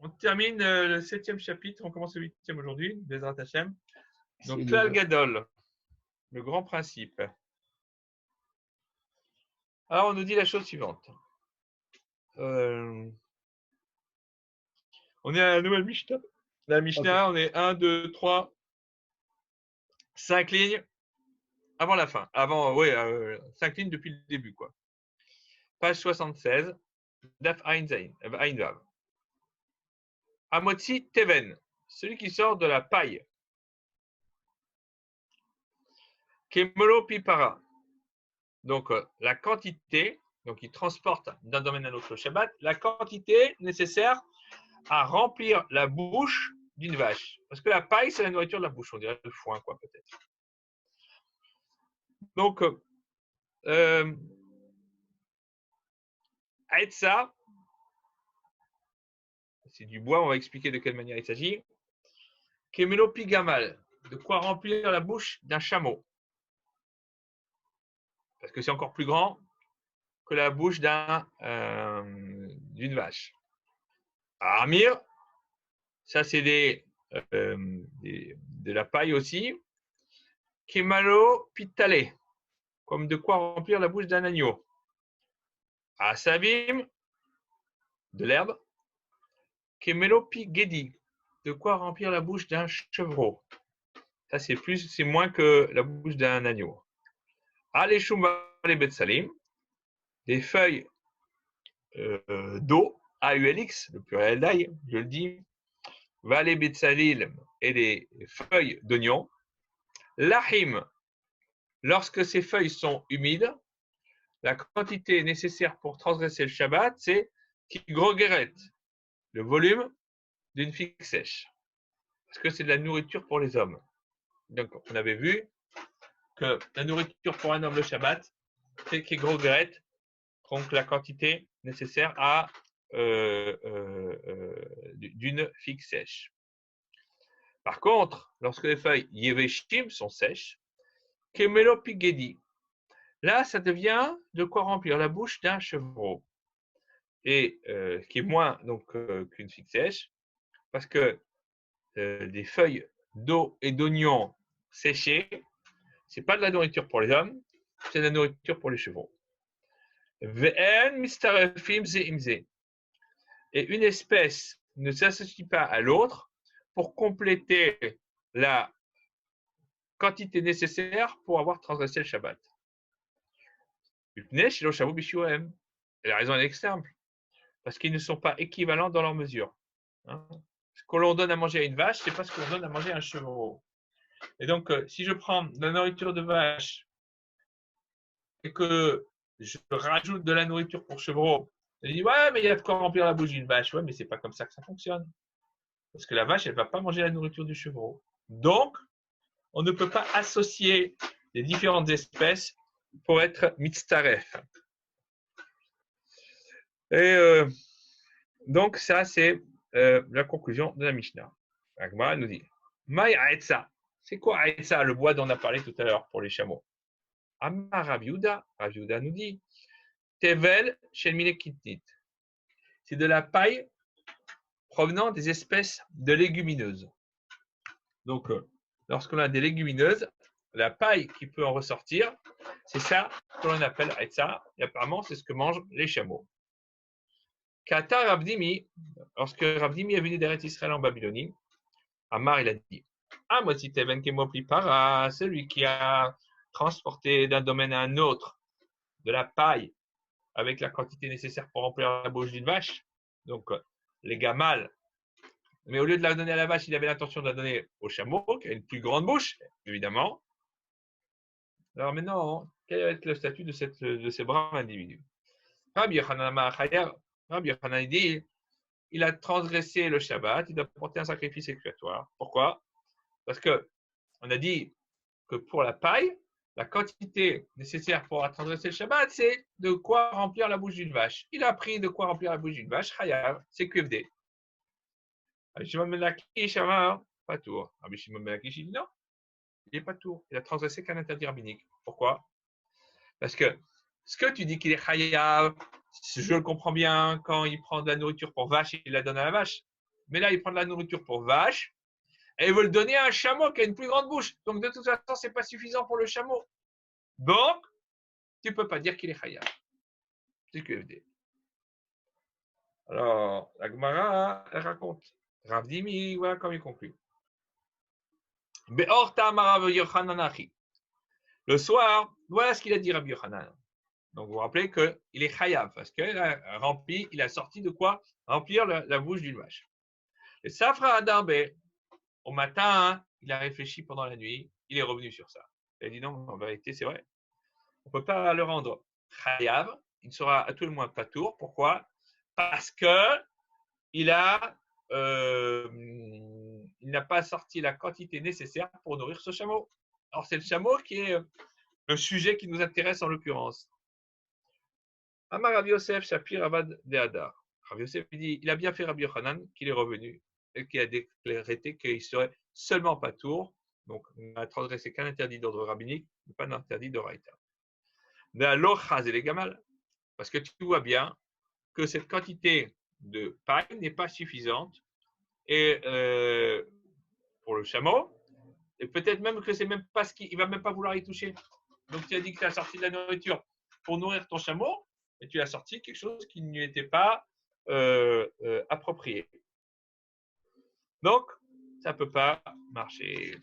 On termine le 7e chapitre, on commence le 8e aujourd'hui, Bezrat Hashem. Donc, C'est Klal Gadol, le grand principe. Alors, on nous dit la chose suivante. On est à la nouvelle Mishnah. La Mishnah, on est 1, 2, 3, 5 lignes avant la fin. Avant, oui, 5 lignes depuis le début, quoi. Page 76, Daf Ain Vav. Amotzi Teven, celui qui sort de la paille. Kemolo Pipara. Donc, la quantité, donc il transporte d'un domaine à l'autre le Shabbat, la quantité nécessaire à remplir la bouche d'une vache. Parce que la paille, c'est la nourriture de la bouche, on dirait le foin, quoi, peut-être. Donc, Aetsa, c'est du bois, on va expliquer de quelle manière il s'agit. Kemelo Pigamal, de quoi remplir la bouche d'un chameau. Parce que c'est encore plus grand que la bouche d'une vache. Amir, ça c'est de la paille aussi. Kemalo Pitale, comme de quoi remplir la bouche d'un agneau. Asabim, de l'herbe. Kemelo Pigedi, de quoi remplir la bouche d'un chevreau. Ça c'est moins que la bouche d'un agneau. Aleshum Vale Betsalim, des feuilles d'eau, AULX, le pluriel d'ail, je le dis, Vale Betsalim et des feuilles d'oignon. Lahim, lorsque ces feuilles sont humides, la quantité nécessaire pour transgresser le Shabbat, c'est Kigrogeret, le volume d'une figue sèche. Parce que c'est de la nourriture pour les hommes. Donc, on avait vu que la nourriture pour un homme le Shabbat, c'est Kigrogeret, donc la quantité nécessaire d'une figue sèche. Par contre, lorsque les feuilles Yeveshim sont sèches, Kemelo Pigedi, là, ça devient de quoi remplir la bouche d'un chevreau. Et qui est moins qu'une figue sèche, parce que des feuilles d'eau et d'oignon séchées, c'est pas de la nourriture pour les hommes, c'est de la nourriture pour les chevaux. Ve'en mistarefim ze'imze. Et une espèce ne s'associe pas à l'autre pour compléter la quantité nécessaire pour avoir transgressé le Shabbat. Et la raison est simple, parce qu'ils ne sont pas équivalents dans leur mesure. Ce que l'on donne à manger à une vache, c'est pas ce qu'on donne à manger à un chevreau. Et donc, si je prends de la nourriture de vache et que je rajoute de la nourriture pour chevreau, je dis ouais, mais il y a de quoi remplir la bouche d'une vache. Ouais, mais c'est pas comme ça que ça fonctionne. Parce que la vache, elle va pas manger la nourriture du chevreau. Donc, on ne peut pas associer les différentes espèces pour être mitztaref. Et donc, ça, c'est la conclusion de la Mishnah. Agma nous dit Maï Aetsa. C'est quoi Aetsa, le bois dont on a parlé tout à l'heure pour les chameaux? Amma Rav Yehuda nous dit Tevel Shelmine Kitnit. C'est de la paille provenant des espèces de légumineuses. Donc, lorsqu'on a des légumineuses, la paille qui peut en ressortir, c'est ça que l'on appelle Aetsa. Et apparemment, c'est ce que mangent les chameaux. Kata Ravdimi, lorsque Ravdimi est venu d'Eretz Israël en Babylonie, Amar, il a dit Amotzi Teven Kemopli Para, celui qui a transporté d'un domaine à un autre de la paille avec la quantité nécessaire pour remplir la bouche d'une vache, donc les gamals, mais au lieu de la donner à la vache, il avait l'intention de la donner au chameau, qui a une plus grande bouche, évidemment. Alors maintenant, quel va être le statut de ces braves individus? Rabbi Yochanan dit, il a transgressé le Shabbat, il doit porter un sacrifice expiatoire. Pourquoi? Parce que on a dit que pour la paille, la quantité nécessaire pour transgresser le Shabbat, c'est de quoi remplir la bouche d'une vache. Il a pris de quoi remplir la bouche d'une vache, Chayav, c'est QFD. Rabbi Shimon ben Lakish, pas tour. Rabbi Shimon ben Lakish, il dit non, il n'est pas tour. Il a transgressé qu'un interdit rabbinique. Pourquoi? Parce que ce que tu dis qu'il est Chayav, je le comprends bien, quand il prend de la nourriture pour vache, il la donne à la vache. mais là, il prend de la nourriture pour vache, et il veut le donner à un chameau qui a une plus grande bouche. Donc, de toute façon, ce n'est pas suffisant pour le chameau. Donc, tu ne peux pas dire qu'il est chayav. C'est QFD. Alors, la Gemara, elle raconte. Rav Dimi, voilà comme il conclut. Le soir, voilà ce qu'il a dit Rabbi Yochanan. Donc, vous vous rappelez qu'il est chayav, parce qu'il a rempli, il a sorti de quoi? Remplir la bouche d'une vache. Et Safra Adarbe, au matin, il a réfléchi pendant la nuit, il est revenu sur ça. Il a dit non, en vérité, c'est vrai. On ne peut pas le rendre chayav, il sera à tout le moins patour. Pourquoi? Parce que il n'a pas sorti la quantité nécessaire pour nourrir ce chameau. Alors, c'est le chameau qui est le sujet qui nous intéresse en l'occurrence. Amar Rabbi Yosef Shapir Avad de Hadar. Rabbi Yosef dit il a bien fait Rabbi Yochanan qu'il est revenu et qu'il a déclaré qu'il serait seulement patour. Donc, on n'a transgressé qu'un interdit d'ordre rabbinique, mais pas d'interdit de raïta. Parce que tu vois bien que cette quantité de paille n'est pas suffisante et pour le chameau, et peut-être même que c'est même pas ce qu'il va même pas vouloir y toucher. Donc tu as dit que tu as sorti de la nourriture pour nourrir ton chameau, et tu as sorti quelque chose qui ne lui était pas approprié. Donc ça ne peut pas marcher.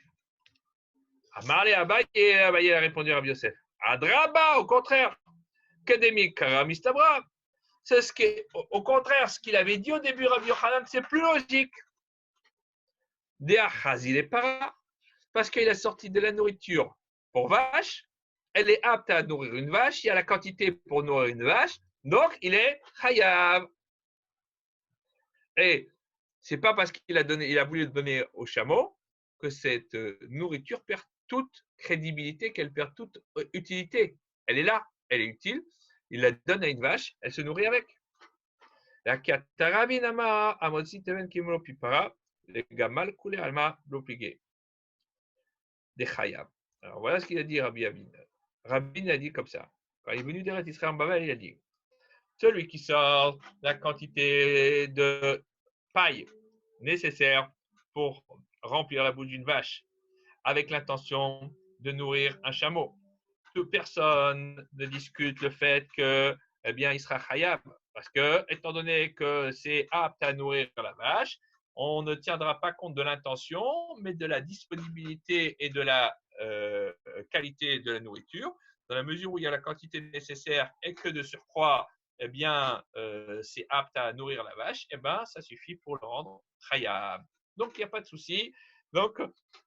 Amarle Abaye, Abaye a répondu à Rabbi Yosef. Adraba, au contraire, Kedemi Karamistabra. C'est ce qui est, au contraire, ce qu'il avait dit au début, Rabbi Yochanan, c'est plus logique. Il est para, parce qu'il a sorti de la nourriture pour vache, elle est apte à nourrir une vache, il y a la quantité pour nourrir une vache, donc il est chayav. Et c'est pas parce qu'il a voulu le donner au chameau que cette nourriture perd toute crédibilité, qu'elle perd toute utilité. Elle est là, elle est utile, il la donne à une vache, elle se nourrit avec. La katarabinama amotsi teven kimolo pipara, le gamal kule alma l'obligé. Des chayav. Alors voilà ce qu'il a dit Rabbi Abin. Rabbi a dit comme ça. Quand il est venu d'Eretz Israël en Babel, il a dit celui qui sort la quantité de paille nécessaire pour remplir la bouche d'une vache avec l'intention de nourrir un chameau. Toute personne ne discute le fait que, eh bien, il sera chayav. Parce que, étant donné que c'est apte à nourrir la vache, on ne tiendra pas compte de l'intention, mais de la disponibilité et de la qualité de la nourriture. Dans la mesure où il y a la quantité nécessaire et que de surcroît, eh bien, c'est apte à nourrir la vache, eh bien, ça suffit pour le rendre chayav. Donc, il n'y a pas de souci. Donc,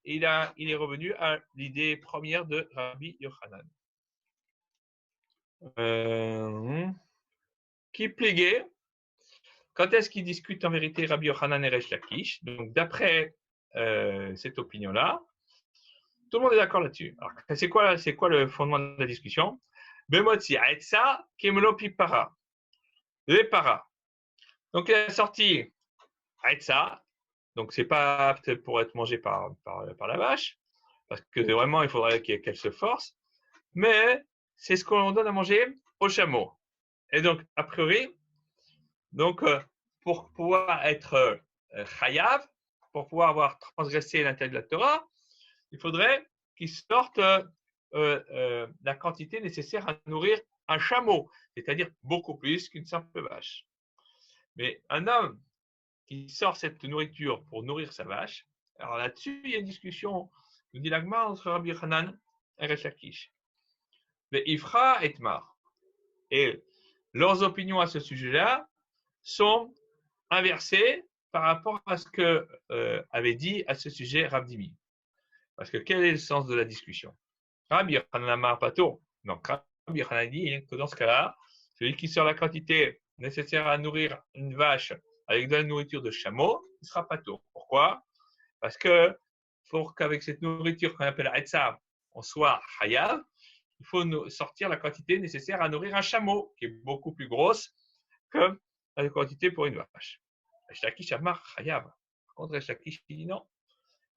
il est revenu à l'idée première de Rabbi Yochanan. Qui pliguait. Quand est-ce qu'il discute en vérité Rabbi Yochanan et Resh Lakish? Donc, d'après cette opinion-là, tout le monde est d'accord là-dessus. Alors, c'est quoi le fondement de la discussion? Bemotzi Aetsa Kemelo Pipara. Les para. Donc, il a sorti Aetsa. Donc, c'est pas apte pour être mangé par la vache. Parce que vraiment, il faudrait qu'elle se force. Mais c'est ce qu'on donne à manger au chameau. Et donc, a priori, donc, pour pouvoir être chayav, pour pouvoir avoir transgressé l'interdit de la Torah, il faudrait qu'il sorte la quantité nécessaire à nourrir un chameau, c'est-à-dire beaucoup plus qu'une simple vache. Mais un homme qui sort cette nourriture pour nourrir sa vache, alors là-dessus, il y a une discussion, nous dit l'Agma, entre Rabbi Hanan et Resh Lakish. Mais Ifra et Mar. Et leurs opinions à ce sujet-là sont inversées par rapport à ce que avait dit à ce sujet Rav Dimi. Parce que quel est le sens de la discussion? Rabbi Yochanan Amar Pato. Donc Rabbi Yochanan dit que dans ce cas-là, celui qui sort la quantité nécessaire à nourrir une vache avec de la nourriture de chameau, il sera pato. Pourquoi? Parce que pour qu'avec cette nourriture qu'on appelle Aetsa, on soit Hayav, il faut sortir la quantité nécessaire à nourrir un chameau, qui est beaucoup plus grosse que la quantité pour une vache. Resh Lakish Amar Hayav. Par contre, Resh Lakish dit non.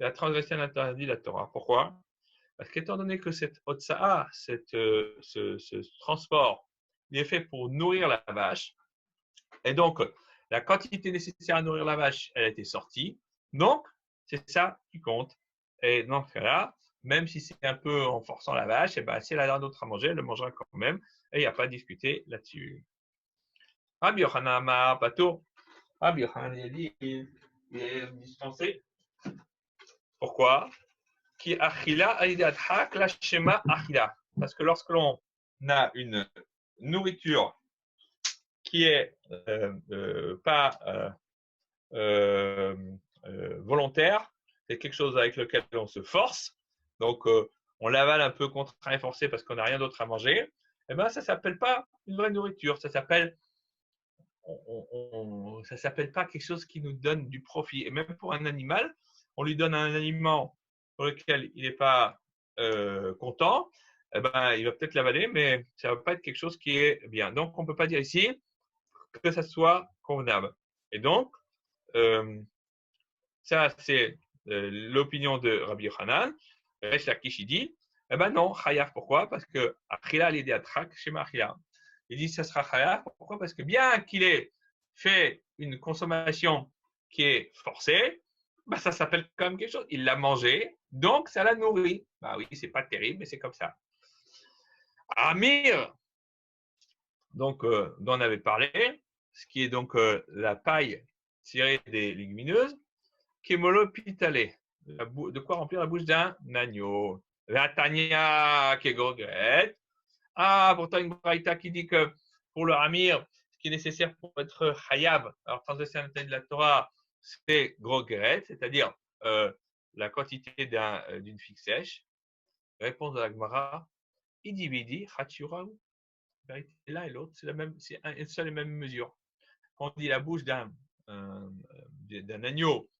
Il a transgressé l'interdit de la Torah. Pourquoi? Parce qu'étant donné que cette Otsa'a, ce transport, il est fait pour nourrir la vache, et donc La quantité nécessaire à nourrir la vache, elle a été sortie. Donc, c'est ça qui compte. Et dans ce cas-là, même si c'est un peu en forçant la vache, eh ben, si elle a rien d'autre à manger, elle le mangera quand même. Et il n'y a pas à discuter là-dessus. Rabbi Yochanan Amar Patur. Rabbi Yochanan, il est dispensé. Pourquoi? Qui achila alidatchak la shema achila. Parce que lorsque l'on a une nourriture qui est pas volontaire, c'est quelque chose avec lequel on se force, donc on l'avale un peu contraint et forcé parce qu'on n'a rien d'autre à manger, eh ben ça s'appelle pas une vraie nourriture, ça s'appelle ça s'appelle pas quelque chose qui nous donne du profit. Et même pour un animal, on lui donne un aliment pour lequel il n'est pas content, eh ben, il va peut-être l'avaler, mais ça ne va pas être quelque chose qui est bien. Donc, on ne peut pas dire ici que ça soit convenable. Et donc, ça, c'est l'opinion de Rabbi Yochanan. Resh Lakish, il dit, eh ben non, Chayav, pourquoi? Parce que Achila l'idée atrak chez Achila. Il dit, ça sera Chayav, pourquoi? Parce que bien qu'il ait fait une consommation qui est forcée, bah, ça s'appelle quand même quelque chose. Il l'a mangé, donc ça l'a nourri. Bah oui, c'est pas terrible, mais c'est comme ça. Amir, donc, dont on avait parlé, ce qui est donc la paille tirée des légumineuses, Kémolo Pitalé, de quoi remplir la bouche d'un agneau. La Tania Kegogret. Ah, pourtant une braïta qui dit que pour le Hamir, ce qui est nécessaire pour être Hayab, alors transgresser l'interdit de la Torah, c'est Grogret, c'est-à-dire la quantité d'une figue sèche. Réponse de la Gemara, Idividi, Hachuraou. L'un et l'autre, c'est une seule et même mesure. Quand on dit la bouche d'un agneau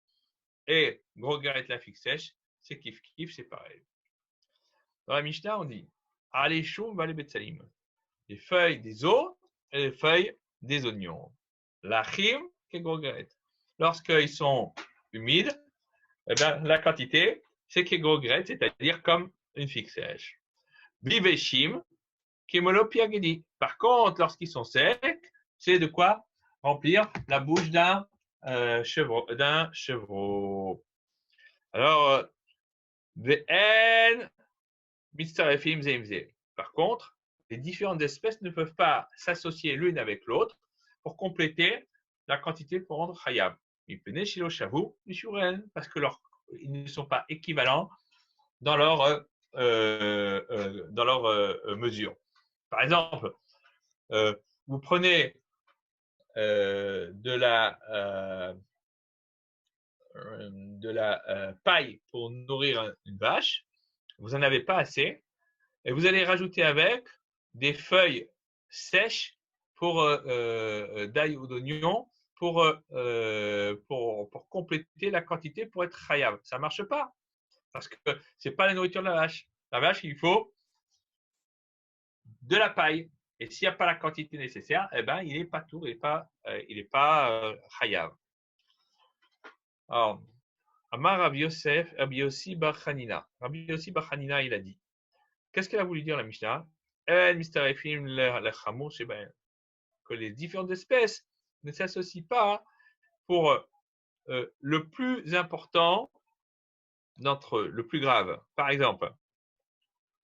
et Grogret la figue sèche, c'est kiff kiff, c'est pareil. Dans la Mishnah, on dit Aleshum vale betsalim, les feuilles des os et les feuilles des oignons. La chim et Grogret. Lorsqu'ils sont humides, eh bien, la quantité, c'est Grogret, c'est-à-dire comme une figue sèche. Biveshim, Kemolopiagedi. Par contre, lorsqu'ils sont secs, c'est de quoi remplir la bouche d'un chevreau. Alors, VN, Mitzarefim Zemze. Par contre, les différentes espèces ne peuvent pas s'associer l'une avec l'autre pour compléter la quantité pour rendre Hayab. Parce que ils ne sont pas équivalents dans leur mesure. Par exemple, vous prenez de la paille pour nourrir une vache, vous n'en avez pas assez, et vous allez rajouter avec des feuilles sèches d'ail ou d'oignon pour compléter la quantité pour être chayav. Ça ne marche pas, parce que ce n'est pas la nourriture de la vache. La vache, il faut de la paille. Et s'il n'y a pas la quantité nécessaire, eh ben, il n'est pas tout, il n'est pas chayav. Alors, Amar Rabbi Yosef, Rabbi Yossi Bar Chanina. Rabbi Yossi Bar Chanina, il a dit, qu'est-ce qu'elle a voulu dire la Mishnah? Que les différentes espèces ne s'associent pas pour le plus important d'entre eux, le plus grave. Par exemple,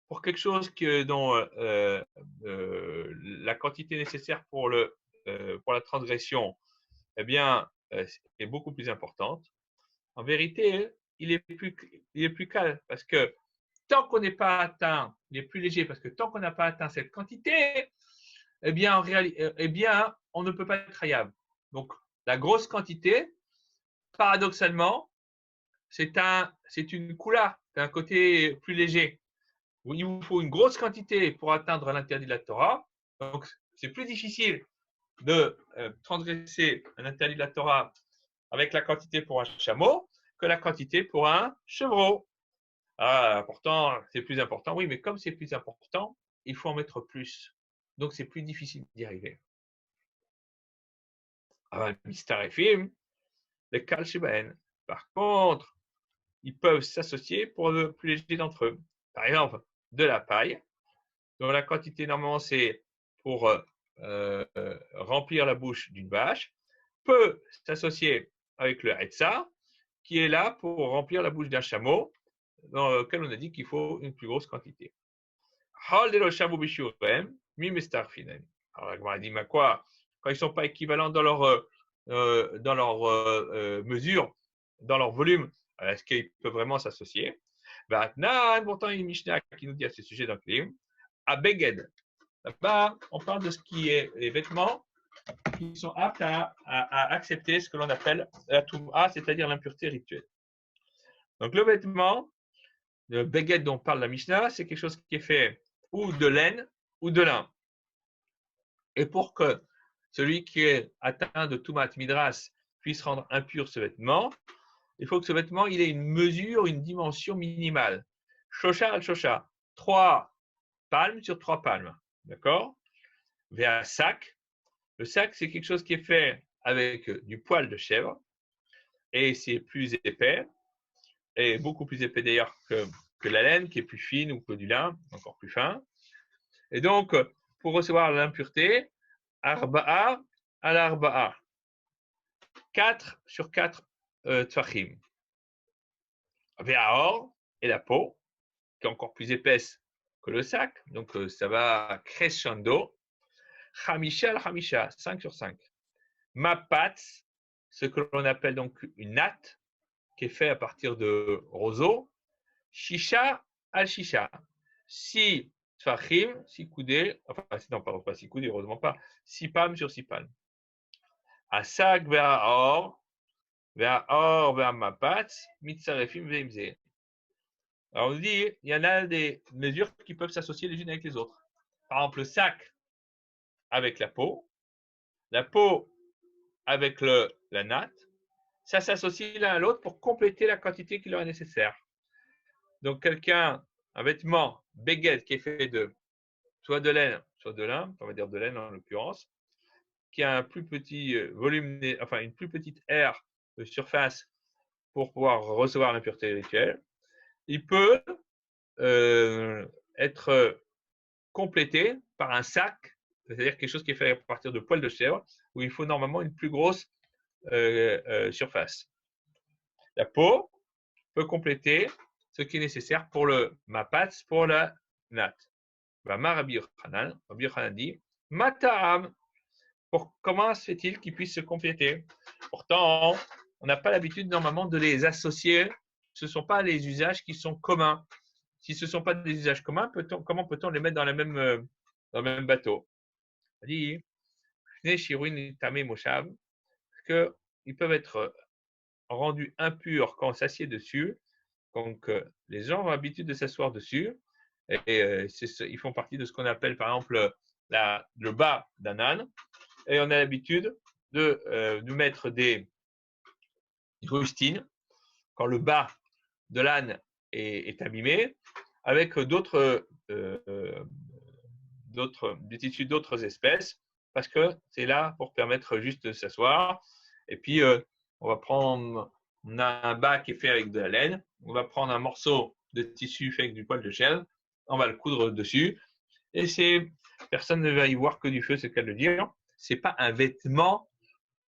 pour quelque chose dont la quantité nécessaire pour la transgression, eh bien, est beaucoup plus importante. En vérité, il est plus calme parce que tant qu'on n'est pas atteint, il est plus léger parce que tant qu'on n'a pas atteint cette quantité, eh bien, on ne peut pas être hayab. Donc, la grosse quantité, paradoxalement, c'est une coula, c'est un côté plus léger. Il vous faut une grosse quantité pour atteindre l'interdit de la Torah. Donc, c'est plus difficile de transgresser un interdit de la Torah avec la quantité pour un chameau que la quantité pour un chevreau. Ah, pourtant, c'est plus important. Oui, mais comme c'est plus important, il faut en mettre plus. Donc, c'est plus difficile d'y arriver. Ah, Mistarefim, les Kalshibaen. Par contre, ils peuvent s'associer pour le plus léger d'entre eux. Par exemple, de la paille, dont la quantité normalement c'est pour remplir la bouche d'une vache, peut s'associer avec le Hetza, qui est là pour remplir la bouche d'un chameau, dans lequel on a dit qu'il faut une plus grosse quantité. Alors, la Gemara dit, mais quoi? Quand ils ne sont pas équivalents dans leur mesure, dans leur volume, est-ce qu'ils peuvent vraiment s'associer? Pourtant, il y a une Mishnah qui nous dit à ce sujet dans le Klim, à Beged. Là-bas, on parle de ce qui est les vêtements qui sont aptes à accepter ce que l'on appelle la Touma, c'est-à-dire l'impureté rituelle. Donc, le vêtement, le Beged dont parle la Mishnah, c'est quelque chose qui est fait ou de laine ou de lin. Et pour que celui qui est atteint de Toumat Midras puisse rendre impur ce vêtement, il faut que ce vêtement il ait une mesure, une dimension minimale. Shosha al Shosha, 3 palmes sur 3 palmes. D'accord? Vers un sac. Le sac, c'est quelque chose qui est fait avec du poil de chèvre et c'est plus épais, et beaucoup plus épais d'ailleurs que la laine, qui est plus fine, ou que du lin, encore plus fin. Et donc, pour recevoir l'impureté, Arba'a al Arba'a. 4 sur 4 tfachim. Ve'aor, et la peau, qui est encore plus épaisse que le sac, donc ça va crescendo. Hamisha al Hamisha, 5 sur 5. Mapatz, ce que l'on appelle donc une natte, qui est fait à partir de roseaux. Shisha al Shisha, 6 tfachim, 6 coudées, enfin, non, pardon, pas 6 coudées, heureusement pas, 6 palmes sur 6 palmes. Asak ve'aor, ve'amapatz, mitzarefim ve'imze. Alors, on nous dit, il y en a des mesures qui peuvent s'associer les unes avec les autres. Par exemple, le sac avec la peau avec la natte, ça s'associe l'un à l'autre pour compléter la quantité qui leur est nécessaire. Donc, un vêtement beged qui est fait de soit de laine, soit de lin, on va dire de laine en l'occurrence, qui a un plus petit volume, enfin une plus petite aire de surface pour pouvoir recevoir l'impureté rituelle, il peut être complété par un sac, c'est-à-dire quelque chose qui est fait à partir de poils de chèvre, où il faut normalement une plus grosse surface. La peau peut compléter ce qui est nécessaire pour le mapatz, pour la natte. Rabbi Yochanan dit, Mata'am, comment se fait-il qu'ils puissent se compléter? Pourtant, on n'a pas l'habitude normalement de les associer. Ce ne sont pas les usages qui sont communs. Si ce ne sont pas des usages communs, comment peut-on les mettre dans le même bateau? On dit, qu'ils peuvent être rendus impurs quand on s'assied dessus. Donc, les gens ont l'habitude de s'asseoir dessus. Et ils font partie de ce qu'on appelle, par exemple, le bas d'un âne. Et on a l'habitude de nous mettre des rustines quand le bas de l'âne est abîmé, avec des tissus d'autres espèces, parce que c'est là pour permettre juste de s'asseoir. Et puis, on a un bas qui est fait avec de la laine, on va prendre un morceau de tissu fait avec du poil de chèvre, on va le coudre dessus, et personne ne va y voir que du feu, c'est le cas de le dire. C'est pas un vêtement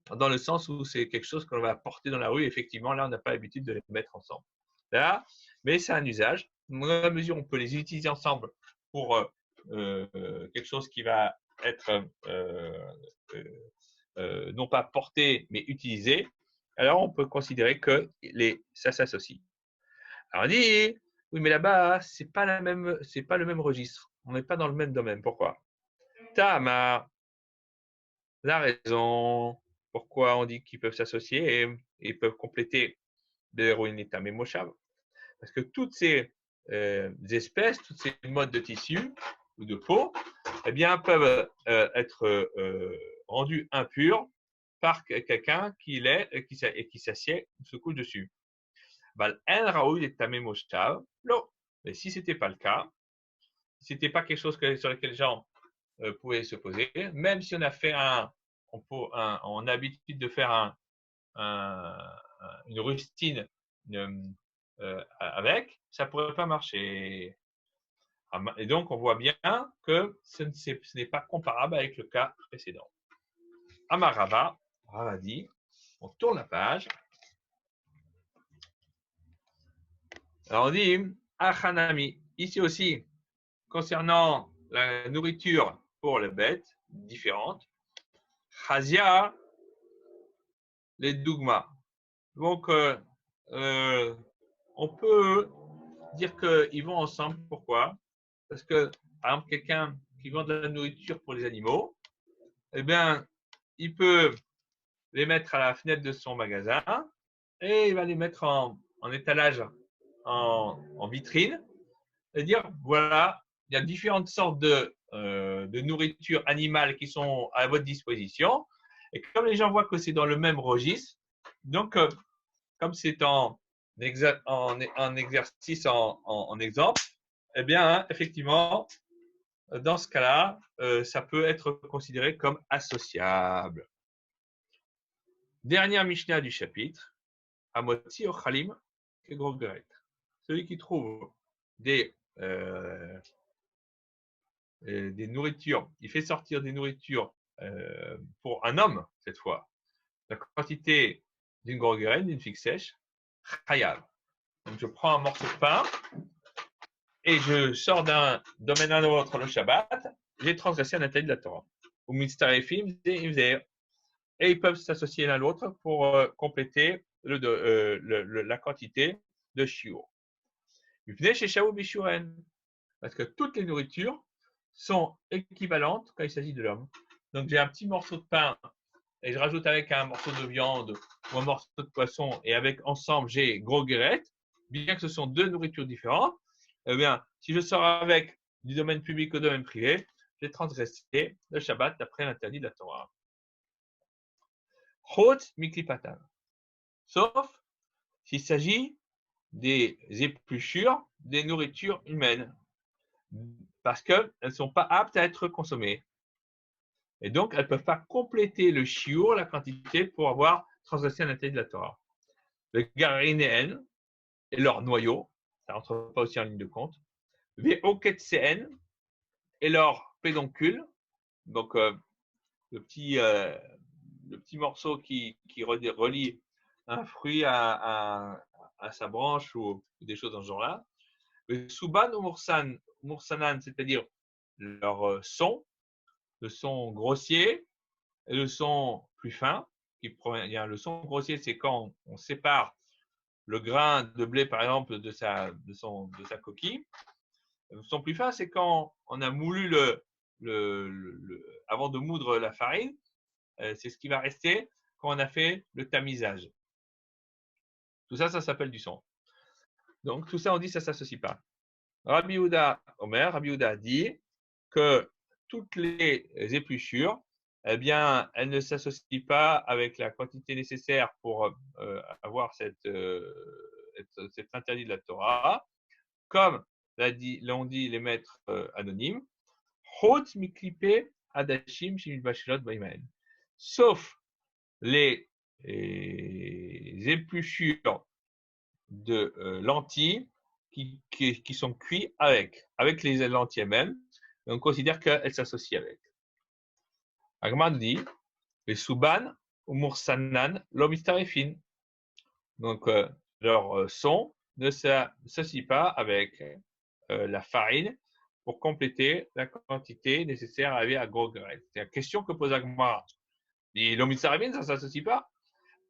dans le sens où c'est quelque chose qu'on va porter dans la rue. Effectivement, là, on n'a pas l'habitude de les mettre ensemble. Là, mais c'est un usage. Dans la mesure où on peut les utiliser ensemble pour quelque chose qui va être non pas porté, mais utilisé, alors on peut considérer que ça s'associe. Alors on dit, oui, mais là-bas, c'est pas le même registre. On n'est pas dans le même domaine. Pourquoi? Tama, la raison pourquoi on dit qu'ils peuvent s'associer et ils peuvent compléter de l'héroïne et moshav. Parce que toutes ces espèces, tous ces modes de tissu ou de peau, eh bien, peuvent être rendus impurs par quelqu'un qui s'assied, se couche dessus. Mais si ce n'était pas le cas, si ce n'était pas quelque chose sur lequel les gens pouvaient se poser, même si on a fait on a l'habitude de faire une rustine avec, ça ne pourrait pas marcher. Et donc, on voit bien que ce n'est pas comparable avec le cas précédent. Amarava, Rava dit, on tourne la page. Alors on dit, Achanami, ici aussi, concernant la nourriture pour les bêtes différentes, Chazia, les dogmas. Donc, on peut dire qu'ils vont ensemble. Pourquoi? Parce que, par exemple, quelqu'un qui vend de la nourriture pour les animaux, eh bien, il peut les mettre à la fenêtre de son magasin et il va les mettre en étalage, en vitrine, et dire, voilà, il y a différentes sortes de nourriture animale qui sont à votre disposition. Et comme les gens voient que c'est dans le même registre, donc, comme c'est en exercice, en exemple, eh bien, effectivement, dans ce cas-là, ça peut être considéré comme associable. Dernière Mishnah du chapitre, Amotzi Ochalim Kegrogeret. Celui qui trouve des nourritures, il fait sortir des nourritures pour un homme, cette fois, la quantité d'une grogeret, d'une figue sèche, chayav. Donc, je prends un morceau de pain et je sors d'un domaine à un autre le Shabbat, j'ai transgressé un interdit de la Torah. Ou mitzarefim, et ils peuvent s'associer l'un à l'autre pour compléter la quantité de shiur. Parce que toutes les nourritures sont équivalentes quand il s'agit de l'homme. Donc j'ai un petit morceau de pain et je rajoute avec un morceau de viande ou un morceau de poisson et avec ensemble j'ai gros guérette, bien que ce sont deux nourritures différentes, eh bien, si je sors avec du domaine public au domaine privé, j'ai transgressé le Shabbat d'après l'interdit de la Torah. Chot miklipatan. Sauf s'il s'agit des épluchures des nourritures humaines, parce qu'elles ne sont pas aptes à être consommées. Et donc, elles ne peuvent pas compléter le shiur, la quantité, pour avoir transgressé un interdit de la Torah. Le garinéen et leur noyau, ça ne rentre pas aussi en ligne de compte. Les oketcn et leur pédoncule, donc le petit morceau qui relie un fruit à sa branche ou des choses dans ce genre-là. Le souban ou moursanan, c'est-à-dire leur son, le son grossier et le son plus fin. Le son grossier, c'est quand on sépare le grain de blé, par exemple, de sa coquille. Le son plus fin, c'est quand on a moulu avant de moudre la farine, c'est ce qui va rester quand on a fait le tamisage. Tout ça, ça s'appelle du son. Donc, tout ça, on dit ça ne s'associe pas. Rabbi Yehuda dit que toutes les épluchures, eh bien, elles ne s'associent pas avec la quantité nécessaire pour avoir cet interdit de la Torah, comme l'ont dit les maîtres anonymes, sauf les épluchures de lentilles qui sont cuites avec les lentilles elles-mêmes. On considère qu'elles s'associent avec. Agma nous dit, les souban ou moursanan l'omistarefin. Donc, leur son ne s'associe pas avec la farine pour compléter la quantité nécessaire à arriver à gros grain. C'est la question que pose Agma. L'omistarefin, ça ne s'associe pas.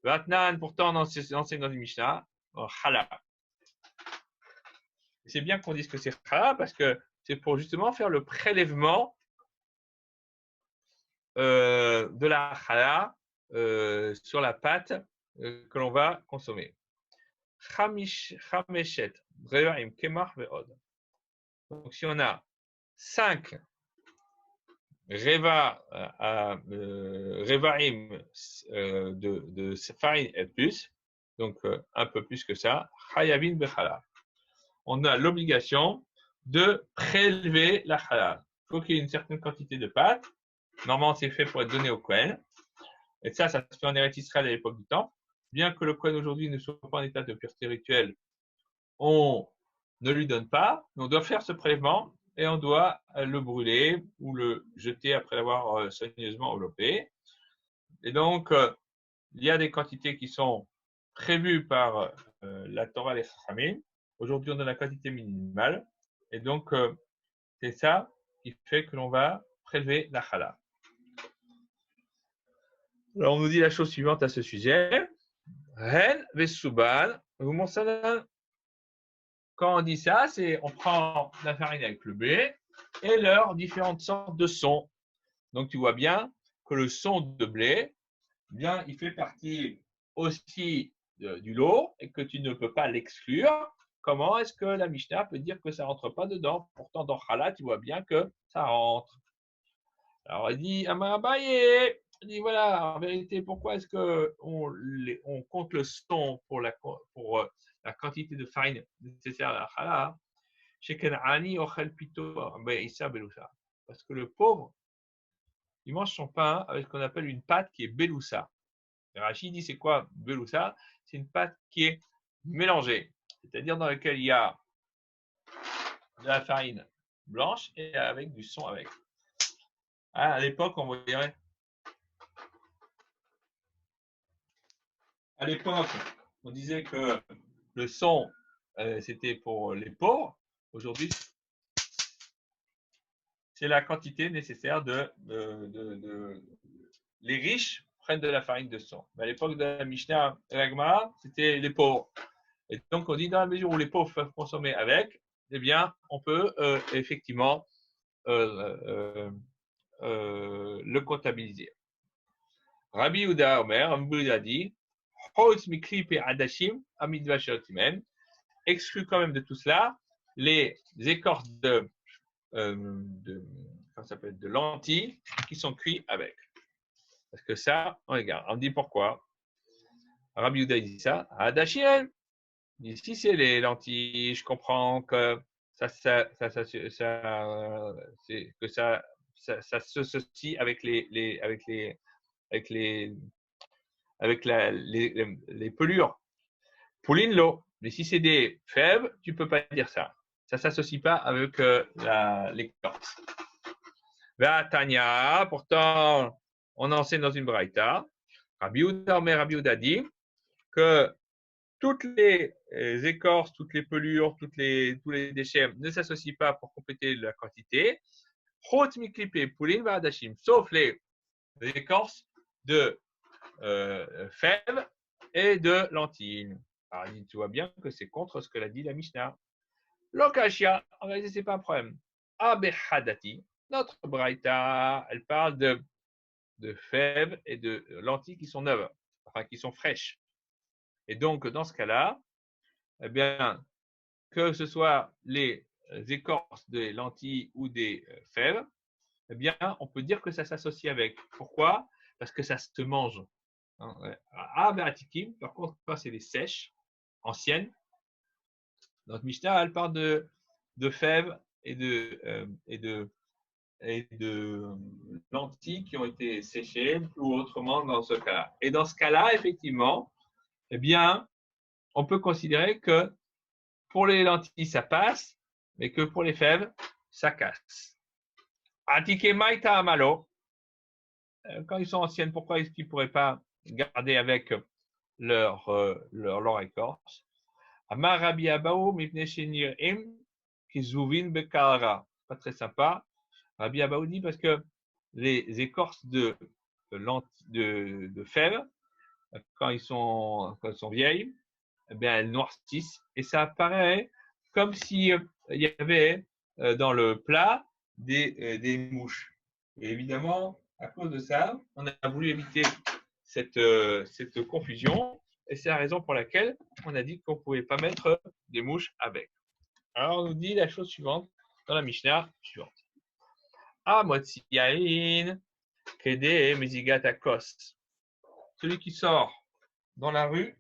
Vatnan, pourtant, on enseigne dans une Mishnah, chala. C'est bien qu'on dise que c'est chala parce que c'est pour justement faire le prélèvement de la chala sur la pâte que l'on va consommer. Chameshet, revaim, kemach ve'od. Donc, si on a 5 revaim de farine et plus, donc un peu plus que ça, chayavin bechala. On a l'obligation de prélever la chala. Il faut qu'il y ait une certaine quantité de pâte. Normalement, c'est fait pour être donné au Kohen. Et ça se fait en Eretz Israël à l'époque du Temple. Bien que le Kohen aujourd'hui ne soit pas en état de pureté rituelle, on ne lui donne pas, mais on doit faire ce prélèvement et on doit le brûler ou le jeter après l'avoir soigneusement enveloppé. Et donc, il y a des quantités qui sont prévues par la Torah et les Chachamim. Aujourd'hui, on a la quantité minimale. Et donc, c'est ça qui fait que l'on va prélever la chala. Alors, on nous dit la chose suivante à ce sujet. Ren vesuban, vous mentionnez. Quand on dit ça, c'est on prend la farine avec le blé et leurs différentes sortes de sons. Donc, tu vois bien que le son de blé, bien, il fait partie aussi du lot et que tu ne peux pas l'exclure. Comment est-ce que la Mishnah peut dire que ça ne rentre pas dedans? Pourtant, dans Chala, tu vois bien que ça rentre. Alors, il dit, Amarabaye, il dit, voilà, en vérité, pourquoi est-ce qu'on compte le son pour la quantité de farine nécessaire à la Chala? Parce que le pauvre, il mange son pain avec ce qu'on appelle une pâte qui est beloussa. Rachid dit c'est quoi beloussa? C'est une pâte qui est mélangée, c'est-à-dire dans laquelle il y a de la farine blanche et avec du son avec. À l'époque, on dirait. À l'époque, on disait que le son c'était pour les pauvres. Aujourd'hui, c'est la quantité nécessaire les riches prennent de la farine de son. Mais à l'époque de la Mishnah et la Gemara, c'était les pauvres. Et donc, on dit dans la mesure où les pauvres peuvent consommer avec, eh bien, on peut effectivement le comptabiliser. Rabbi Yehuda Omer, Rabbi Yehuda dit, exclut quand même de tout cela les écorces de lentilles qui sont cuites avec. Parce que ça, on regarde. On dit pourquoi. Rabbi Yehuda dit ça. Adashim. Si c'est les lentilles, je comprends que ça s'associe avec les pelures. Pouline l'eau. Mais si c'est des fèves, tu peux pas dire ça. Ça s'associe pas avec l'écorce. Tanya, pourtant, on enseigne dans une braïta. Rabbi Yehuda dit que toutes les écorces, toutes les pelures, tous les déchets ne s'associent pas pour compléter la quantité. Sauf les écorces de fèves et de lentilles. Alors, tu vois bien que c'est contre ce que l'a dit la Mishnah. Lokashia, en réalité, ce n'est pas un problème. Abehadati, notre braïta, elle parle de fèves et de lentilles qui sont neuves, enfin qui sont fraîches. Et donc, dans ce cas-là, eh bien, que ce soit les écorces des lentilles ou des fèves, eh bien, on peut dire que ça s'associe avec. Pourquoi? Parce que ça se mange. Par contre, quand c'est des sèches, anciennes, notre Mishnah, elle parle de fèves et de lentilles qui ont été séchées ou autrement dans ce cas-là. Et dans ce cas-là, effectivement, eh bien, on peut considérer que pour les lentilles, ça passe, mais que pour les fèves, ça casse. Atike maïta amalo. Quand ils sont anciennes, pourquoi est-ce qu'ils ne pourraient pas garder avec leur écorce? Amar Rabbi Abaou mipne shenir im kizuvin bekara. Pas très sympa. Rabbi Abaou dit parce que les écorces de fèves, quand elles sont vieilles, eh bien, elles noircissent et ça apparaît comme s'il y avait dans le plat des mouches. Et évidemment, à cause de ça, on a voulu éviter cette confusion et c'est la raison pour laquelle on a dit qu'on ne pouvait pas mettre des mouches avec. Alors, on nous dit la chose suivante dans la Mishnah suivante. Amotziyain kede mezigatakos. Celui qui sort dans la rue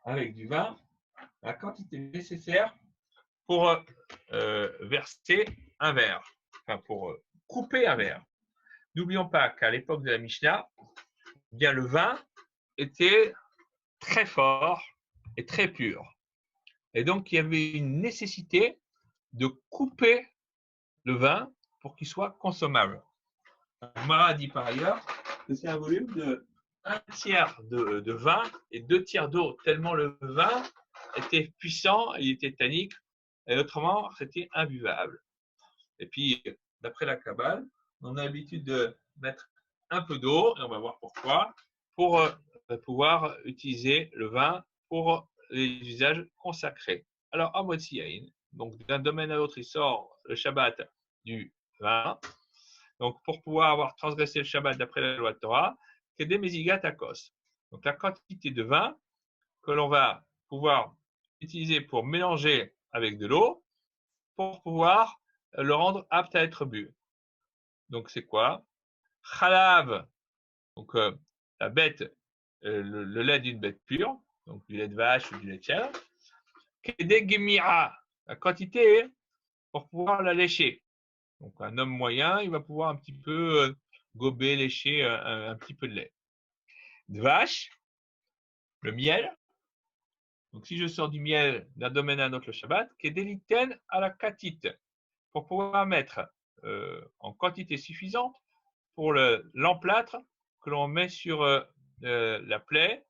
avec du vin, la quantité nécessaire pour verser un verre, enfin pour couper un verre. N'oublions pas qu'à l'époque de la Mishnah, bien le vin était très fort et très pur. Et donc, il y avait une nécessité de couper le vin pour qu'il soit consommable. Mara dit par ailleurs que c'est un volume de un tiers de vin et 2 tiers d'eau, tellement le vin était puissant, il était tannique, et autrement, c'était imbuvable. Et puis, d'après la Kabbale, on a l'habitude de mettre un peu d'eau, et on va voir pourquoi, pour pouvoir utiliser le vin pour les usages consacrés. Alors, Amotzi Yain, donc d'un domaine à l'autre, il sort le Shabbat du vin. Donc, pour pouvoir avoir transgressé le Shabbat d'après la loi de Torah, c'est des Mezigat Akos. Donc, la quantité de vin que l'on va pouvoir utiliser pour mélanger avec de l'eau pour pouvoir le rendre apte à être bu. Donc, c'est quoi? Khalav, donc la bête, le lait d'une bête pure, donc du lait de vache ou du lait de chèvre. Kedegmira, la quantité pour pouvoir la lécher. Donc, un homme moyen, il va pouvoir un petit peu gober, lécher un petit peu de lait. De vache, le miel. Donc, si je sors du miel d'un domaine à un autre le Shabbat, Kedeliten à la katite, pour pouvoir mettre en quantité suffisante pour l'emplâtre que l'on met sur la plaie,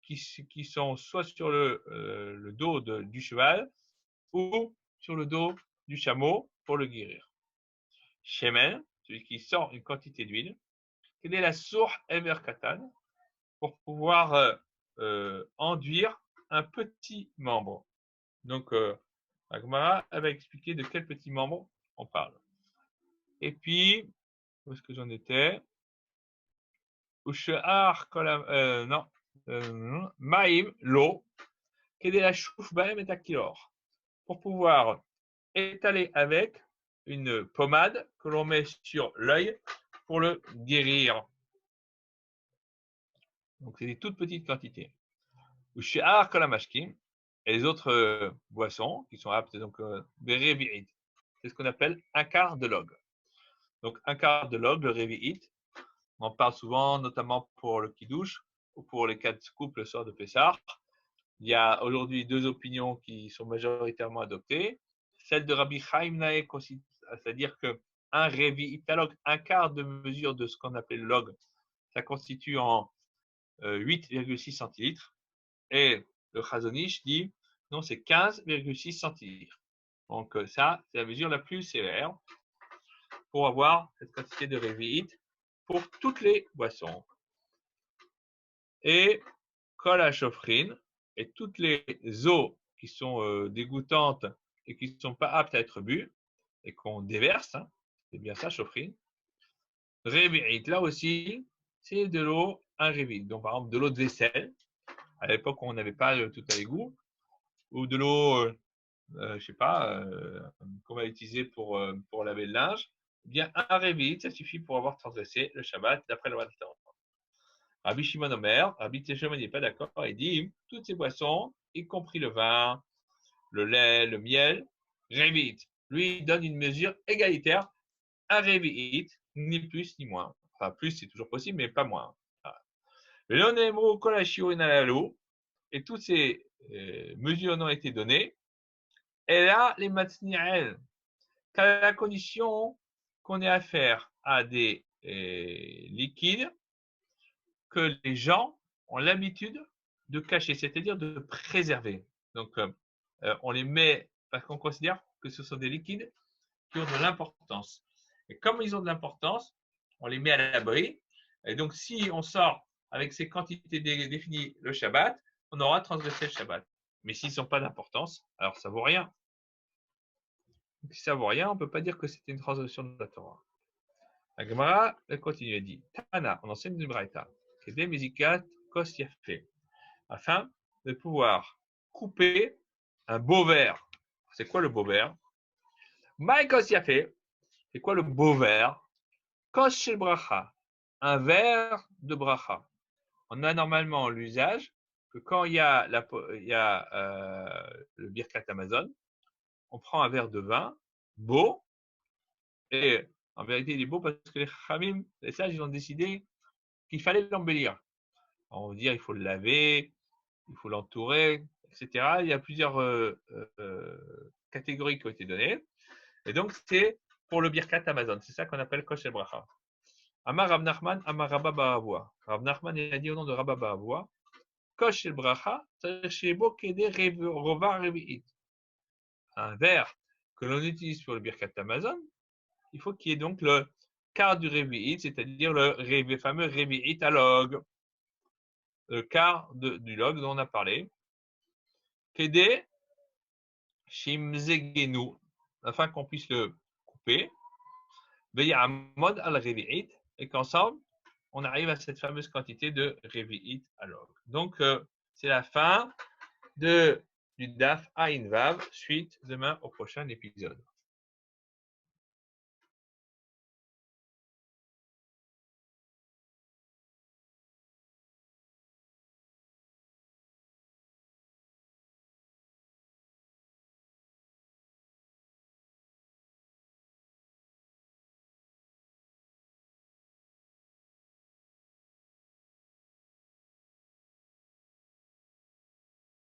qui sont soit sur le dos du cheval ou sur le dos du chameau pour le guérir. Shemen, celui qui sort une quantité d'huile. Quelle est la source Ever Katan pour pouvoir enduire un petit membre. Donc, Agmara va expliquer de quel petit membre on parle. Et puis, où est-ce que j'en étais? Non. Maïm, l'eau, quelle est la chouf baem et akilor, pour pouvoir étaler avec une pommade que l'on met sur l'œil pour le guérir. Donc, c'est des toutes petites quantités. Ushar kolamashkim, et les autres boissons qui sont aptes, donc berevi'it. C'est ce qu'on appelle un quart de log. Donc, un quart de log, le revi'it, on en parle souvent, notamment pour le kiddush ou pour les 4 couples le soir de Pessah. Il y a aujourd'hui 2 opinions qui sont majoritairement adoptées. Celle de Rabbi Chaim Nae, c'est-à-dire qu'un revi'italogue, un quart de mesure de ce qu'on appelle le log, ça constitue en 8,6 centilitres. Et le Chazonish dit, non, c'est 15,6 centilitres. Donc ça, c'est la mesure la plus sévère pour avoir cette quantité de revi'it pour toutes les boissons. Et kol hashofrin, et toutes les eaux qui sont dégoûtantes et qui ne sont pas aptes à être bues et qu'on déverse, hein, c'est bien ça, shofrin. Revi'it, là aussi, c'est de l'eau un revi'it. Donc par exemple, de l'eau de vaisselle, à l'époque où on n'avait pas tout à l'égout, ou de l'eau, je sais pas, qu'on va utiliser pour laver le linge, eh bien un revi'it, ça suffit pour avoir transgressé le Shabbat d'après le roi de Torah. Rabbi Shimon Omer, Rabbi Shimon n'est pas d'accord, il dit toutes ces boissons, y compris le vin, le lait, le miel, Revit. Lui, il donne une mesure égalitaire, un Revit, ni plus ni moins. Enfin, plus c'est toujours possible, mais pas moins. Et toutes ces mesures ont été données. Et là, les matni'el, qu'à la condition qu'on ait affaire à des liquides que les gens ont l'habitude de cacher, c'est-à-dire de préserver. Donc, on les met parce qu'on considère que ce sont des liquides qui ont de l'importance. Et comme ils ont de l'importance, on les met à l'abri. Et donc, si on sort avec ces quantités définies le Shabbat, on aura transgressé le Shabbat. Mais s'ils ne sont pas d'importance, alors ça ne vaut rien. Donc, si ça ne vaut rien, on ne peut pas dire que c'était une transgression de la Torah. La Gemara, elle continue, elle dit Tana, on enseigne du Braïta, Kedem Mezikat Kos Yafé, afin de pouvoir couper un beau verre. C'est quoi le beau verre? Maï Kos Yafé, c'est quoi le beau verre? Kos Shel Bracha, un verre de Bracha. On a normalement l'usage que quand il y a, le Birkat Amazon, on prend un verre de vin beau, et en vérité, il est beau parce que les Khamim, les sages, ils ont décidé qu'il fallait l'embellir. On va dire il faut le laver, il faut l'entourer, etc. Il y a plusieurs catégories qui ont été données. Et donc, c'est pour le Birkat Amazon. C'est ça qu'on appelle Kosher Bracha. Amar Rav Nachman, Amar Rabba Baravoua. Rav Nachman a dit au nom de Rabba Baravoua, Kosh el bracha, shebo kede rova revi'it. Un verre que l'on utilise pour le Birkat Amazon, il faut qu'il y ait donc le quart du revi'it, c'est-à-dire le fameux revi'it à log, le quart du log dont on a parlé. Kede shimzegenu, afin qu'on puisse le couper. Veyamod al revi'it, et qu'ensemble, on arrive à cette fameuse quantité de revi'it à log. Donc, c'est la fin du Daf Ain Vav, suite demain au prochain épisode.